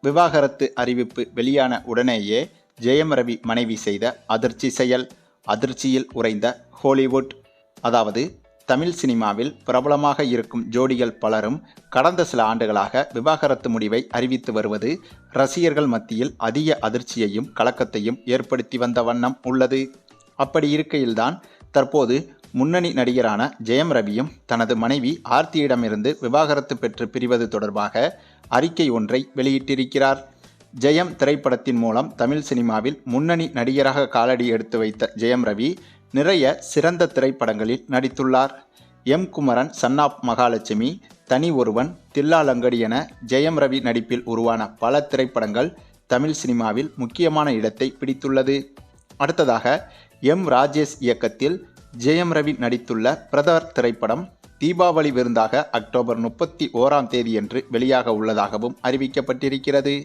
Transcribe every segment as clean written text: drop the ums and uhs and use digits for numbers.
விவாகரத்து அறிவிப்பு வெளியான உடனேயே ஜெயம் ரவி மனைவி செய்த அதிர்ச்சி செயல். அதிர்ச்சியில் உறைந்த ஹாலிவுட். அதாவது தமிழ் சினிமாவில் பிரபலமாக இருக்கும் ஜோடிகள் பலரும் கடந்த சில ஆண்டுகளாக விவாகரத்து முடிவை அறிவித்து வருவது ரசிகர்கள் மத்தியில் அதிக அதிர்ச்சியையும் கலக்கத்தையும் ஏற்படுத்தி வந்த வண்ணம் உள்ளது. அப்படி இருக்கையில்தான் தற்போது முன்னணி நடிகரான ஜெயம் ரவியும் தனது மனைவி ஆர்த்தியிடமிருந்து விவாகரத்து பெற்று பிரிவது தொடர்பாக அறிக்கை ஒன்றை வெளியிட்டிருக்கிறார். ஜெயம் திரைப்படத்தின் மூலம் தமிழ் சினிமாவில் முன்னணி நடிகராக காலடி எடுத்து வைத்த ஜெயம் ரவி நிறைய சிறந்த திரைப்படங்களில் நடித்துள்ளார். M Kumaran, son of Mahalakshmi, Thani Oruvan, தில்லாலங்கடி என ஜெயம் ரவி நடிப்பில் உருவான பல திரைப்படங்கள் தமிழ் சினிமாவில் முக்கியமான இடத்தை பிடித்துள்ளது. அடுத்ததாக எம் ராஜேஷ் இயக்கத்தில் ஜெயம் ரவி நடித்துள்ள பிரதர் திரைப்படம் தீபாவளி விருந்தாக அக்டோபர் 31 வெளியாக உள்ளதாகவும் அறிவிக்கப்பட்டிருக்கிறது.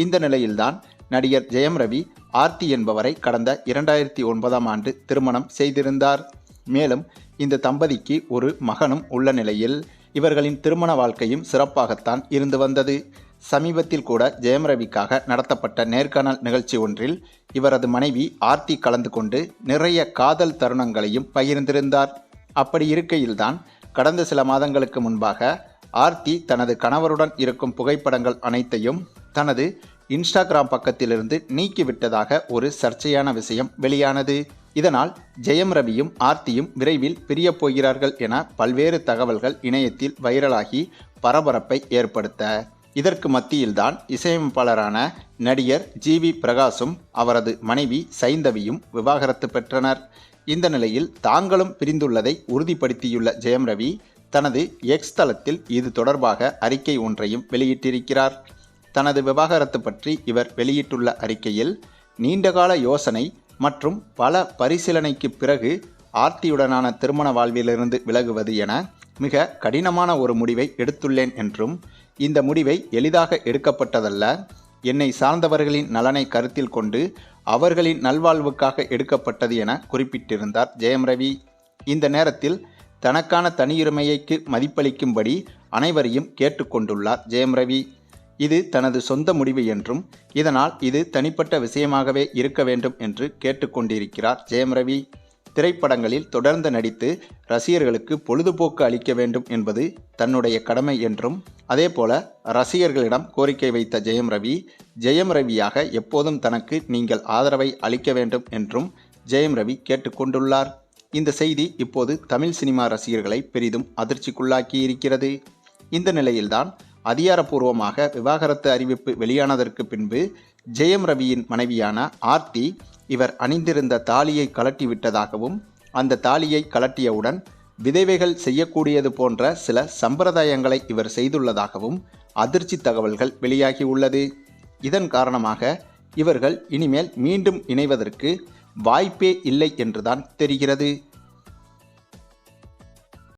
இந்த நிலையில்தான் நடிகர் ஜெயம் ரவி ஆர்த்தி என்பவரை கடந்த 2009 திருமணம் செய்திருந்தார். மேலும் இந்த தம்பதிக்கு ஒரு மகனும் உள்ள நிலையில் இவர்களின் திருமண வாழ்க்கையும் சிறப்பாகத்தான் இருந்து வந்தது. சமீபத்தில் கூட ஜெயம் ரவிக்காக நடத்தப்பட்ட நேர்காணல் நிகழ்ச்சி ஒன்றில் இவரது மனைவி ஆர்த்தி கலந்து கொண்டு நிறைய காதல் தருணங்களையும் பகிர்ந்திருந்தார். அப்படி இருக்கையில்தான் கடந்த சில மாதங்களுக்கு முன்பாக ஆர்த்தி தனது கணவருடன் இருக்கும் புகைப்படங்கள் அனைத்தையும் தனது இன்ஸ்டாகிராம் பக்கத்திலிருந்து நீக்கிவிட்டதாக ஒரு சர்ச்சையான விஷயம் வெளியானது. இதனால் ஜெயம் ரவியும் ஆர்த்தியும் விரைவில் பிரியப் போகிறார்கள் என பல்வேறு தகவல்கள் இணையத்தில் வைரலாகி பரபரப்பை ஏற்படுத்த, இதற்கு மத்தியில்தான் இசையமைப்பாளரான நடிகர் ஜி.வி. பிரகாஷும் அவரது மனைவி சைந்தவியும் விவாகரத்து பெற்றனர். இந்த நிலையில் தாங்களும் பிரிந்துள்ளதை உறுதிப்படுத்தியுள்ள ஜெயம் ரவி தனது எக்ஸ் தளத்தில் இது தொடர்பாக அறிக்கை ஒன்றையும் வெளியிட்டிருக்கிறார். தனது விவாகரத்து பற்றி இவர் வெளியிட்டுள்ள அறிக்கையில், நீண்டகால யோசனை மற்றும் பல பரிசீலனைக்கு பிறகு ஆர்த்தியுடனான திருமண வாழ்விலிருந்து விலகுவது என மிக கடினமான ஒரு முடிவை எடுத்துள்ளேன் என்றும், இந்த முடிவை எளிதாக எடுக்கப்பட்டதல்ல, என்னை சார்ந்தவர்களின் நலனை கருத்தில் கொண்டு அவர்களின் நல்வாழ்வுக்காக எடுக்கப்பட்டது என குறிப்பிட்டிருந்தார் ஜெயம் ரவி. இந்த நேரத்தில் தனக்கான தனியுரிமைக்கு மதிப்பளிக்கும்படி அனைவரையும் கேட்டுக்கொண்டுள்ளார் ஜெயம் ரவி. இது தனது சொந்த முடிவு என்றும் இதனால் இது தனிப்பட்ட விஷயமாகவே இருக்க வேண்டும் என்று கேட்டுக்கொண்டிருக்கிறார் ஜெயம் ரவி. திரைப்படங்களில் தொடர்ந்து நடித்து ரசிகர்களுக்கு பொழுதுபோக்கு அளிக்க வேண்டும் என்பது தன்னுடைய கடமை என்றும், அதேபோல ரசிகர்களிடம் கோரிக்கை வைத்த ஜெயம் ரவியாக எப்போதும் தனக்கு நீங்கள் ஆதரவை அளிக்க வேண்டும் என்றும் ஜெயம் ரவி கேட்டுக்கொண்டுள்ளார். இந்த செய்தி இப்போது தமிழ் சினிமா ரசிகர்களை பெரிதும் அதிர்ச்சிக்குள்ளாக்கி இருக்கிறது. இந்த நிலையில்தான் அதிகாரப்பூர்வமாக விவாகரத்து அறிவிப்பு வெளியானதற்கு பின்பு ஜெயம் ரவியின் மனைவியான ஆர்த்தி இவர் அணிந்திருந்த தாலியை கழட்டிவிட்டதாகவும், அந்த தாலியை கழட்டியவுடன் விதவைகள் செய்யக்கூடியது போன்ற சில சம்பிரதாயங்களை இவர் செய்துள்ளதாகவும் அதிர்ச்சி தகவல்கள் வெளியாகி உள்ளது. இதன் காரணமாக இவர்கள் இனிமேல் மீண்டும் இணைவதற்கு வாய்ப்பே இல்லை என்றுதான் தெரிகிறது.